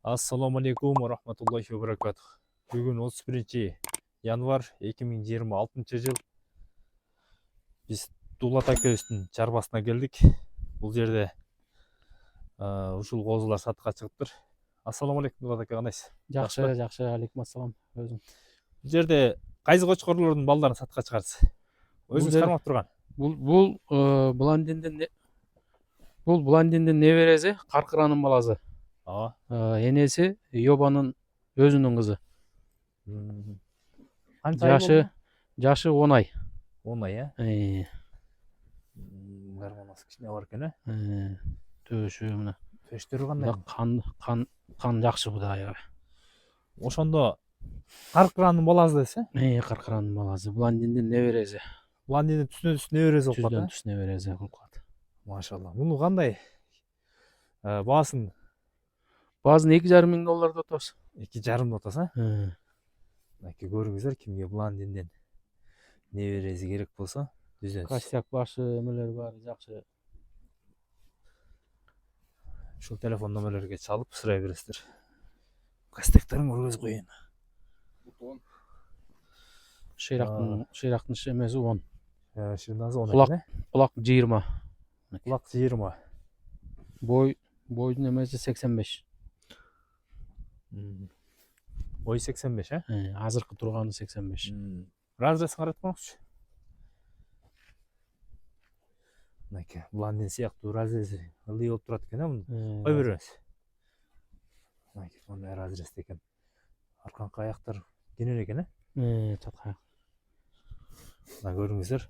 Assalamu alaikum wa rahmatullahi wa barakatuh. Бүгін 31 январ 2026 жыл. Біз Дулат Акөбүстүн чарбасына келдик. Бұл жерде ушул козулар сатыкка чыгыптыр. Ассаламу алейкум, Дулат ака, кандайсыз? Жакшы, алейкум ассалам. Өзүң. Бұл жерде кайсы кочкорлордун балдарын сатыкка чыгарсыз? Өзүңүз кармап турган. Бул Бландиндин неберesi, Каркыранын баласы. Энеси Йобанын өзүнүн кызы. Жашы 10 ай. 10 ай, э? Гармонасы кичине бар экен, э? Төшү мына. Төштөрү кандай? Кан жакшы Кудай. Ошондо Каркыранын баласы десе? Каркыранын баласы, Бландиндин неберesi. Бландиндин түшүнө неберesi болуп калат. Түшүнө неберesi болуп калат. Машалла. Муну кандай? Баасын $2,5 миң атабыз. 2,5 атаса? Мынакей көрүңүздөр, кимге Бландиндин небереси керек болсо, түзөңүз. Костяк башы эмелер баары жакшы. Ушул телефон номерлерге чалып сурай бересиздер. Костяктарын көргөзүп коеюн. Шыйрактын эмеси 10. Шырнасы 10. Кулак 20. Кулак 20. Бойдун эмеси 85. Бой 85, э? Азыркы турганы 85. Разресын карап коңузчу. Мынакей Бландин сыяктуу разреси ылдый болуп турат экен, муну кой беребиз. Мынакей мындай разрез экен. Арканкы аяктар кенен экен, э? Чатка аяк. Мына көрүңүздөр.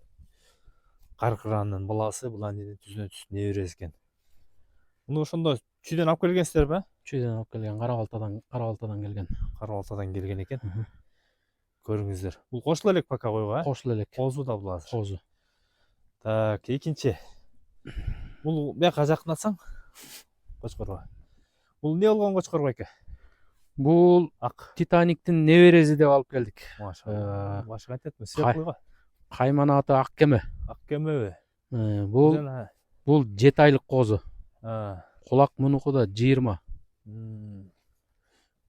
Каркыранын баласы Бландиндин түз небереси экен. Муну ошондо чүйдөн алып келгенсиздер бе? Чүйдөн алып келген, Карабалтадан келген. Карабалтадан келген экен. Көрүңүздөр. Бул кошуло элек пока койго, э? Кошуло элек. Козу да бул азыр. Козу. Так, экинчи. Бул бияка жакынатсаң кочкорго. Бул эмне болгон кочкор байке? Бул Титаниктин небереси деп алып келдик. Машалла. Башы кантет мен сыяп койго. Кайман аты Ак кеме. Ак кемеби? Бул 7 айлык козу. Кулак мунуку да 20.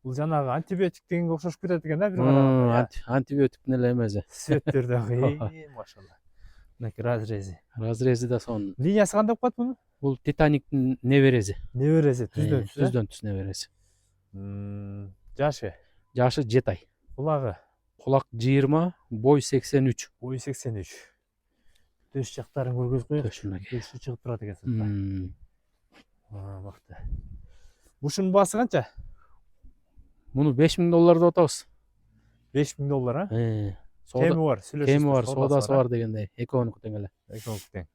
Бул жанагы антибиотик дегенге окшошуп кетет экен да, бир караганда. Антибиотиктин эле эмеси. Светтер дагы, машалла. Мынакей разрези. Разрези да сонун. Линиясы кандай болуп калат мунун? Бул Титаниктин небереси. Небереси, түздөн түз небереси. Жашы 7 ай. Кулагы? Кулак 20, бой 83. Бой 83. Төш жактарын көргөзүп коелучу. Төшү чыгып турат экен сыртта. Мыкты. Бушунун баасы канча? Муну $5,000 деп атабыз. $5,000, а? Кеми бар, соодасы бар дегендей. Экөөнүкү тең эле. Экөөнүкү тең.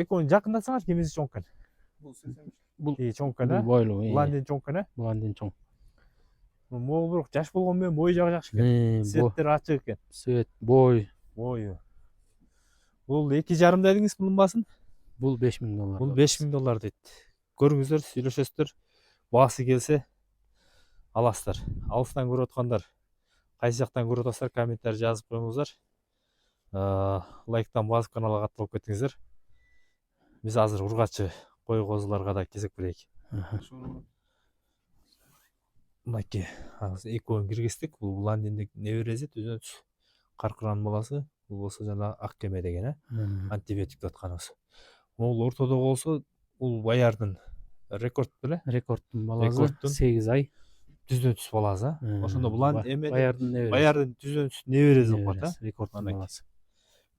Экөөнү жакындатсаңар кимиси чоң экен? Бул чоң экен, а? Бойлуу. Бландин чоң экен, а? Бландин чоң. Могу бирок жаш болгон менен бою жагы жакшы экен. Светтер ачык экен. Свет, бою. Бул 2,5 дедиңиз мунун баасын? Бул $5,000. Бул $5,000 дейт. Көрүңүздөр, сүйлөшөсүздөр. Баасы келсе аласыздар. Алыстан көрүп аткандар, кайсы жактан көрүп атасыздар, комменттер жазып коюңуздар. Лайктан басып каналга катталып кетиңиздер. Биз азыр ургачы кой козуларга да кезек берейик. Мынакей экөөнү киргиздик. Бул Бландиндин небереси, түзүнө түз. Каркыранын баласы. Бул болсо жана Ак кеме деген, э? Антибиотик деп атканыбыз. Бул ортодо болсо, бул Баярдын рекорд беле? Рекордтун баласы 8 ай. Түздөн түз баласы. Ошондо Баярдын түздөн түз небереси болуп калат, э? Рекордтун баласы.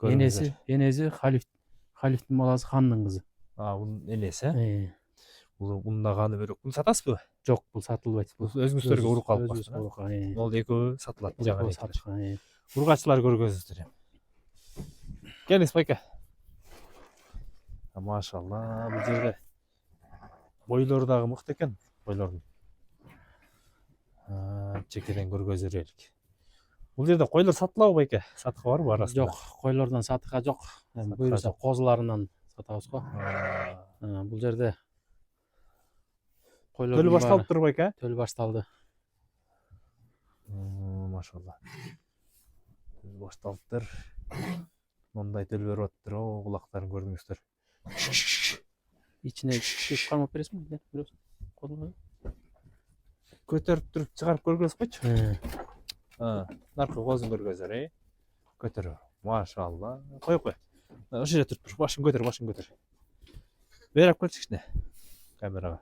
Энеси Халифтин баласы Ханнын кызы. Бунун энеси, э? Бунун да каны бөлөк. Буну сатасызбы? Жок, бул сатылбайт. Бул өзүңүздөргө урук алып каласыздар. Бул экөө сатылат. Ургачылар көргөзүңүздөр. Келиңиз байке. Машалла, бул жерде бойлору дагы мыкты экен, бойлордун. Чекеден көргөзүп берелик. Бул жерде койлор сатылабы байке? Сатыкка барбы арасында? Жок, койлордон сатыкка жок. Буюрса козуларынан сатабыз го. Бул жерде койлор төлү башталыптыр байке? Төлү башталды. Машалла. Төлү башталыптыр. Мондай төл берип атыптыр. Кулактарын көрдүңүздөр. İçine karma pres mi? көтөрүп туруп чыгарып көргөзүп койчу. Наркы козун көргөзөр, көтөрүп. Машалла. Кой. Ошол жерде туруп, башын көтөр. Берип көрчү кичине камерага.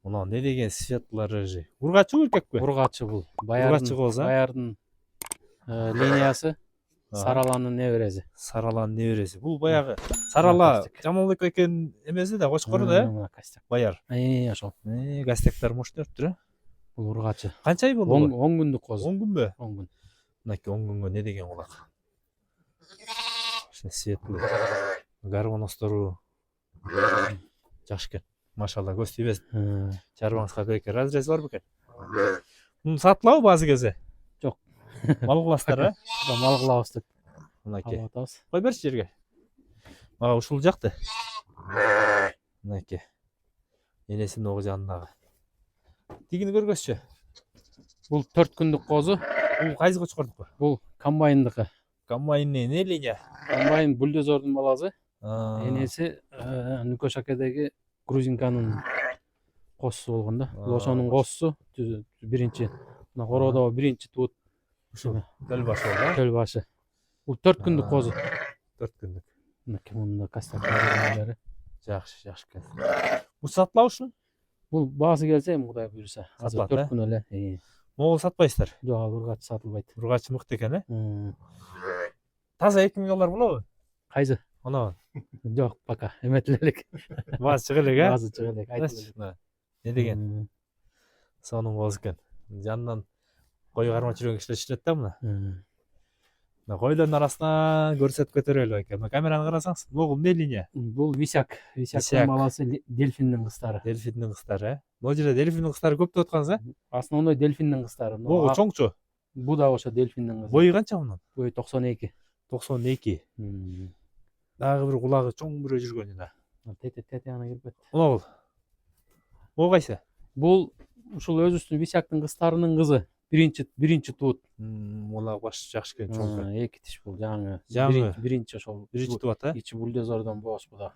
Мына не деген светлары же. Ургачы эркекпи? Ургачы бул. Ургачы коз, Баярдын линиясы Сараланын небереси. Сараланын небереси. Бул баягы Сарала Жамалбек экенин эмеси да, кочкору да, Костяк. Баяр. Ошол. Костяктар мощнөрүптүр. Бул ургачы. Канча ай болду? 10 күндүк коз. 10 күнбү? 10 күн. Мынакей 10 күнгө не деген кулак. Светлый. Гармоностору жакшы экен. Машалла, көз тийбесин. Чарбаңызга береке. Разрез бар бекен? Муну сатылабы баазы кезде? Жок. Мал кыласыздар, Мал кылабыз деп. Мынакей. Алып атабыз. Кой берчи жерге. Мага ушул жакты. Мынакей. Энесинин огу жанындагы. Тигини көргөзчү. Бул 4 күндүк козу. Бул кайсы кочкордуку? Бул комбайндыкы. Комбайнный не линия? Комбайн бульдозордун баласы. Энеси Энеси Нүкөш акедеги грузинканын козусу болгон да. Бул ошонун козусу биринчи. Мына короодо биринчи туут. ушул төл башы да? Төл башы. Бул 4 күндүк козу. 4 күндүк. Мынакей мунда костяктары. Жакшы экен. Бул сатылабы ушул? Бул баасы келсе, Кудай буйруса. Азыр Сатылат, 4 күн эле. Могул сатпайсыздар? Жок, ал ургачы сатылбайт. Ургачы мыкты экен, Таза 2000 доллар болобу? Кайсы? Анау. Жок, пока. Эметиле элек. Баасы чыга элек, Баасы чыга элек. Айтылды. Не деген? Сонун козу экен. Жанынан кой кармап жүргөн кишилер чынет да мына. Мына койлордун арасынан көрсөтүп көтөрөлү экен. Мына камераны карасаңыз, могул эмне линия? Бул висяк. Висяктын баласы дельфиндин кыздары. Дельфиндин кыздары, Могул жерде дельфиндин кыздары көп деп аткансыз, Основной дельфиндин кыздары. Могул чоңчу. Бу да ошо дельфиндин кызы. Бою канча мунун? Бою 92. 92. Дагы бир кулагы чоң бирөө жүргөн да. Тете ана кирип кетти. Могул. Могул кайсы? Бул ушул өзүбүздүн висяктын кыздарынын кызы. Биринчи туут. Мула баш жакшы экен, чоң экен. Эки тиш бул жаңы. Жаңы. Биринчи ошол. Биринчи туат, Ичи бульдозордон боос бу да.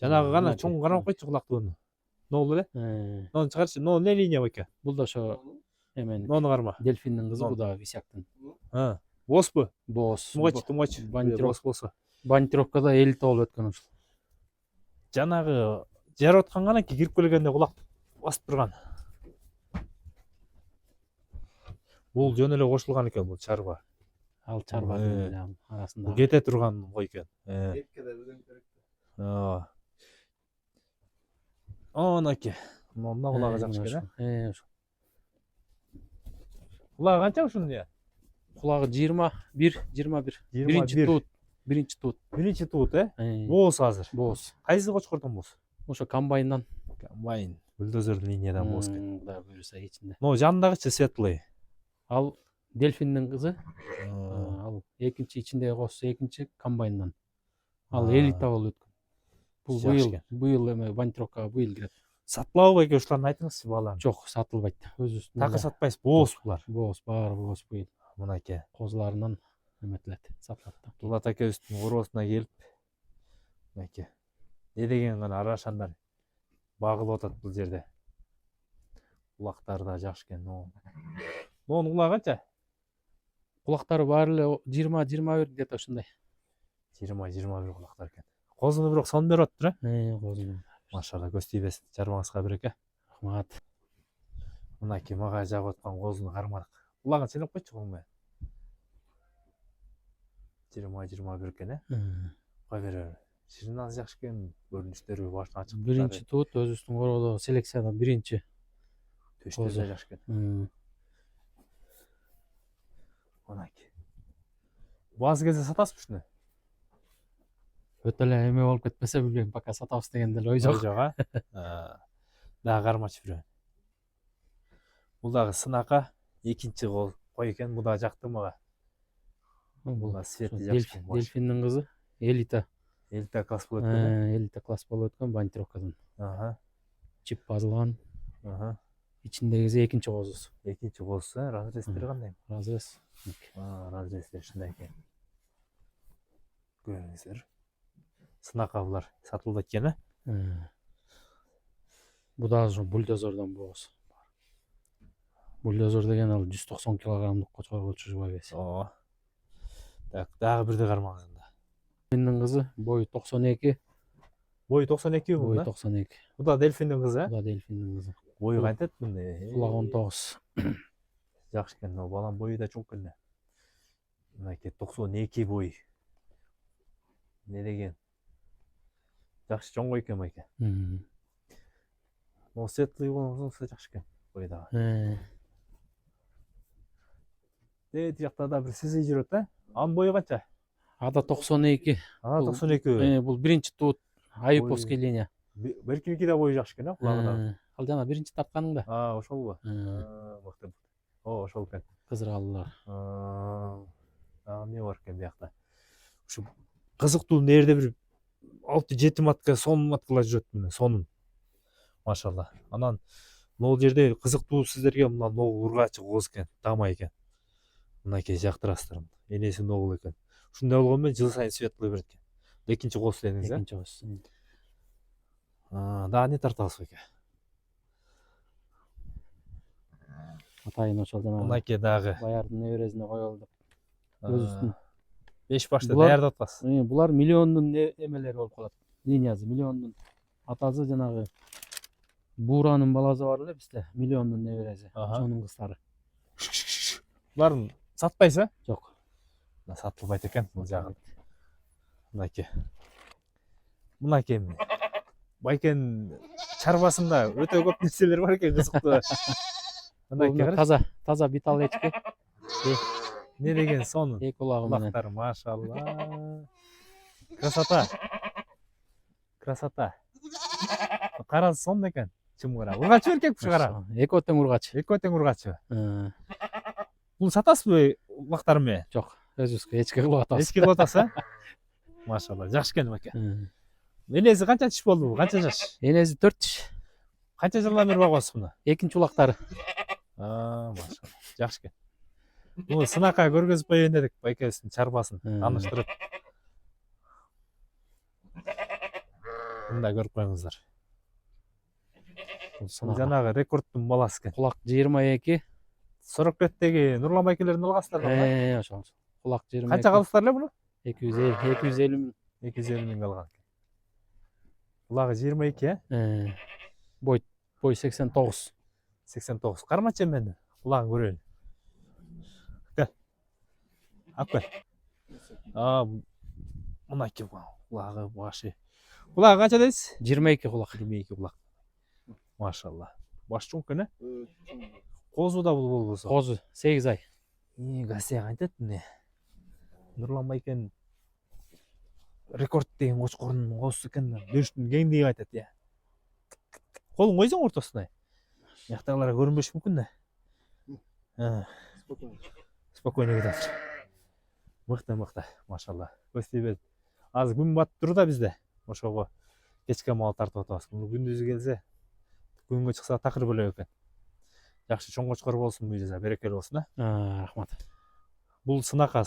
Жанагы гана чоң кармап койчу кулактуу. Нол эле? Нону чыгарчы. Нол не линия беке? Бул да ошо эмен. Нону карма. Дельфиндин кызы, бу да висяктын. Боспу? Боос. Тумач. Бос болсо. Бантировкада элите болуп өткөн ушул. Жанагы жарып аткан гана кирип келгенде кулак басып турган. Бул жөн эле кошулган экен, бул чарба. Ал чарбанын арасында. Бул кете турган кой экен. Онаке. Мына кулагы жакшы экен, ошо. Кулагы канча ушунун? Кулагы 21. Биринчи туут. Биринчи туут, Боос азыр. Боос. Кайсы кочкордон боос? Ошо комбайндан. Комбайн. Бульдозордун линиядан боос экен. Кудай буйруса ичинде. Но жанындагычы светлый. Ал дельфиндин кызы. Ал экинчи ичиндеги козусу экинчи комбайндан. Ал элита болуп өткөн. Бул быйыл эме бантировкага быйыл кирет. Сатылабы эке ушуларды айтыңызчы балам. Жок, сатылбайт. Өзүбүздүн. Такыр сатпайсыз, боос булар. Боос, баары боос быйыл. Мынакей. Козуларынан эметилет, сатылат да. Дулат акебиздин короосуна келип, мынакей. Не деген гана арашандар багылып атат бул жерде. Кулактары да жакшы экен. Нонун кулагы канча? Кулактары баары эле 20-21 где-то ушундай. 20-21 кулактар экен. Козуну бирок сон берип атыптыр, Козуну. Машалла, көз тийбесин. Чарбаңызга береке. Рахмат. Мынакей мага жагып аткан козуну кармадык. Кулагын ченеп койчу колуңа. 20-21 экен, Кой берер. Ширинасы жакшы экен, көрүнүштөрү башына ачык. Биринчи туут өзүбүздүн короодо селекцияда биринчи. Төштөрү да жакшы экен. Мынакей. Баасы келсе сатасызбы ушуну? Өтө эле эме болуп кетпесе билбейм, пока сатабыз дегенде эле ой жок. Дагы кармачы бирөө. Бул дагы сынака экинчи кой экен, бул да жакты мага. Бул да свети жакшы. Дельфиндин кызы, элита. Элита класс болуп өткөн. Элита класс болуп өткөн бантировкадан. Чип басылган. Ичиндегиси экинчи козусу. Экинчи козусу, разрестери кандай? Разрез. Разрестери ушундай экен. Көрүңүздөр. Сынака булар сатылды экен, Бу да ошо бульдозордон боос. Бульдозер деген ал 190 килограммдык кочкор болчу жубабес. Ооба. Так, дагы бирди кармагыз анда. Дельфиндин кызы бою 92, Бою 92 бул бою да? 92. Бул да дельфиндин кызы, Бул да дельфиндин кызы. Бою кантет мындай? Кулагы 19. Жакшы экен, баланын бою да чоң экен. Мынакей 92 бой. Не деген? Жакшы чоңго экен байке. Но светлый болсо жакшы экен бою дагы. Тиякта да бир сизи жүрөт да? Анын бою канча? Ада 92. Ага, 92. Бул биринчи туут Айыповский линия. Беркиники да бою жакшы экен, кулагы да. Ал жана биринчи тартканың да. Ошолбу? Мыкты. Ошол экен. Кызыргалылар. Эмне бар экен биякта? Ушу кызыктуу нерде бир 6-7 матка, сонун маткалар жүрөт мына, сонун. Машалла. Анан могул жерде кызыктуу сиздерге мына ногул ургачы кооз экен, тама экен. Мынакей жактырасыздар. Энеси ногул экен. Ушундай болгону менен жыл сайын светлый берет экен. Экинчи кооз дедиңиз, Экинчи кооз. Дагы не тартабыз беке? Атайын ошол жана. Мынакей дагы. Баярдын небересине коелу деп. Өзүбүздүн 5 башты даярдап атасыз. Булар миллиондун эмелери болуп калат. Линиясы миллиондун. Атасы жанагы Буранын баласы бар эле бизде, миллиондун небереси. Ошонун кыздары. Буларын сатпайсыз, Жок. Сатылбайт экен бул жагы. Мынакей. Мынакей. Байкен чарбасында өтө көп нерселер бар экен, кызыктуу. Мынакей таза битал эчки. Не деген сонун. Эки кулагы менен. Кулактар, машалла. Красота. Красота. Карасы сонун экен. Чымгыра. Ургачы эркек бушу кара. Экөө тең ургачы. Экөө тең ургачы. Бул сатасызбы улактар менен? Жок, өзүбүзгө эчки кылып атабыз. Эчки кылып атасыз, Машалла, жакшы экен баке. Энеси канча тиш болду? Канча жаш? Энеси 4 тиш. Канча жылдан бери багасыз муну? Экинчи улактары. Машалла. Жакшы экен. Муну сынакка көргөзүп коеюн дедик, байкебиздин чарбасын тааныштырып. Мындай көрүп коюңуздар. Бул жанагы рекордтун баласы экен. Кулак 22. 44-теги Нурлан байкелердин алгансыздар да? Ошол. Кулак 22. Канча калдыңыздар эле муну? 250 миң. 250 миң калган. Кулагы 22, Бой 89. 89. Кармачы эмени? Кулагын көрөйүн. Кел. Алып кел. Мынакей кулагы башы. Кулагы канча дейсиз? 22 кулак. 22 кулак. Машалла. Баш чоң экен, Козу да бул болбосо. Козу 8 ай. Гасия кантет эмне? Нурлан байкен рекорд деген кочкордун коосу экен. Бөштүн кеңдиги айтат, Колуң койсоң ортосуна. Яктагыларга көрүнбөш мүмкүн да. Спокойно кетет. Мыкты, машалла. Көз тийбейт. Азыр күн батып тур да бизде. Ошого кечке мал тартып атабыз. Муну күндүзү келсе, күнгө чыкса такыр бөлөк экен. Жакшы чоң кочкор болсун, буйжаса берекелүү болсун, Рахмат. Бул сынакка